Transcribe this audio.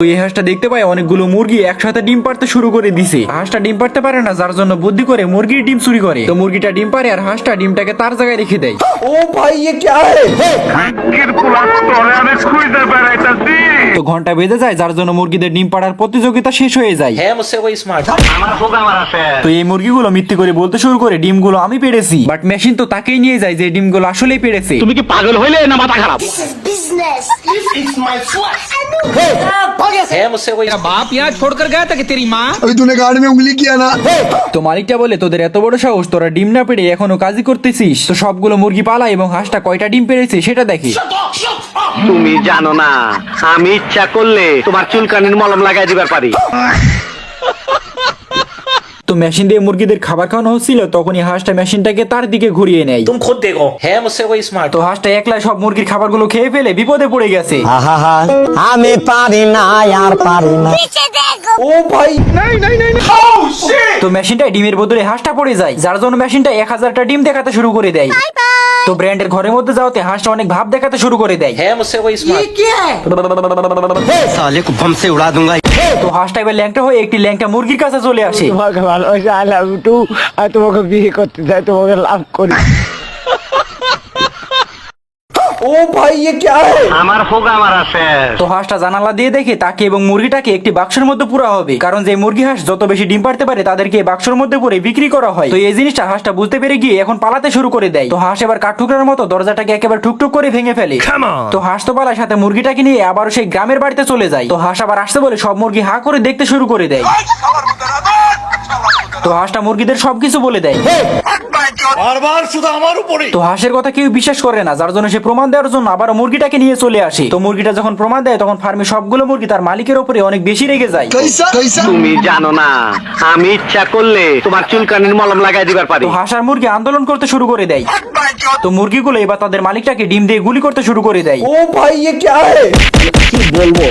তো এই হাঁসটা দেখতে পায় অনেকগুলো মুরগি একসাথে ডিম পাড়তে শুরু করে দিছে। হাঁসটা ডিম পাড়তে পারে না, যার জন্য বুদ্ধি করে মুরগির ডিম চুরি করে। তো মুরগিটা ডিম পারে আর হাঁসটা ডিমটাকে তার জায়গায় রেখে দেয়। ओ भाई ये क्या है? তো ঘন্টা বেজে যায়, যার জন্য মুরগিদের ডিম পাড়ার প্রতিযোগিতা শেষ হয়ে যায়। है मुझसे कोई स्मार्ट। তো এই মুরগিগুলো মিথ্যে করে বলতে শুরু করে ডিমগুলো আমি পেড়েছি। বাট মেশিন তো তাকেই নিয়ে যায় যে ডিমগুলো আসলেই পেড়েছে। তুমি কি পাগল হইলে না মাথা খারাপ? business. This is my flesh. है मुझसे कोई बाप यहाँ छोड़कर गया था कि तेरी माँ? अभी तूने गाड़ी में उंगली किया ना? তো মালিকটা বলে, তোদের এত বড় সাহস, তোরা ডিম না পেড়ে এখনো কাজই করতেছিস? তো সবগুলো মুরগি পালা এবং হাঁসটা কয়টা ডিম পেড়েছে সেটা দেখে। তুমি জানো না আমি ইচ্ছা করলে তোমার চুলকানির মলম লাগাই দিবার পারি। তো মেশিন দিয়ে মুরগিদের খাবার খাওয়ানো হচ্ছিল, তখনই হাঁসটা মেশিনটাকে তার দিকে ঘুরিয়ে নেয়। तुम खुद देखो, है मुझसे कोई स्मार्ट। তো হাঁসটা একলা সব মুরগির খাবারগুলো খেয়ে ফেলে বিপদে পড়ে গেছে। আমি পারি না আর পারি না। पीछे देखो. ओ भाई তো মেশিনটায় ডিমের বদলে হাঁসটা পড়ে যায়, যার জন্য মেশিনটা 1000টা ডিম দেখাতে শুরু করে দেয়। তো ব্র্যান্ডের ঘরের মধ্যে যাওয়াতে হাঁসটা অনেক ভাব দেখাতে শুরু করে দেয়। है मुझसे कोई स्मार्ट। साले को बम से उड़ा दूंगा। তো হাঁসটা এবার ল্যাংটা হয়ে একটি ল্যাংটা মুরগির কাছে চলে আসে। তোমাকে ভালোবাসি, আই লাভ ইউ টু। আর তোমাকে বিয়ে করতে চাই, তোমাকে লাভ করি। ओ भाई ये क्या है? আমার হোগা মারা শেষ। তো হাঁসটা জানালা দিয়ে দেখে তাকে এবং মুরগিটাকে একটি বাক্সের মধ্যে পুরা হবে, কারণ যে মুরগি হাঁস যত বেশি ডিম পারতে পারে তাদেরকে এই বাক্সের মধ্যে পুরে বিক্রি করা হয়। তো এই জিনিসটা হাঁসটা বুঝতে পেরে গিয়ে এখন পালাতে শুরু করে দেয়। তো হাঁস এবার কাঠঠুকরার মতো দরজাটাকে একেবারে ঠুকঠুক করে ভেঙে ফেলে। তো হাঁস তো পালার সাথে মুরগিটাকে নিয়ে আবারও সেই গ্রামের বাড়িতে চলে যায়। তো হাঁস আবার আসতে বলে সব মুরগি হাঁ করে দেখতে শুরু করে দেয়। তো হাঁসটা মুরগিদের সবকিছু বলে দেয়। তো হাঁসের কথা কেউ বিশ্বাস করে না, যার জন্য সে প্রমাণ দেওয়ার জন্য আবার মুরগিটাকে নিয়ে চলে আসে। তো মুরগিটা যখন প্রমাণ দেয় তখন ফার্মে সবগুলো মুরগি তার মালিকের উপরে অনেক বেশি রেগে যায়। कैसा कैसा? তুমি জানো না আমি ইচ্ছা করলে তোমার চুলকানির মলম লাগাই দিবার পারি। তো হাঁস আর মুরগি আন্দোলন করতে শুরু করে দেয়। তো মুরগিগুলো এবার তাদের মালিকটাকে ডিম দিয়ে গুলি করতে শুরু করে দেয়। ओ भाई ये क्या है? কি বলবো,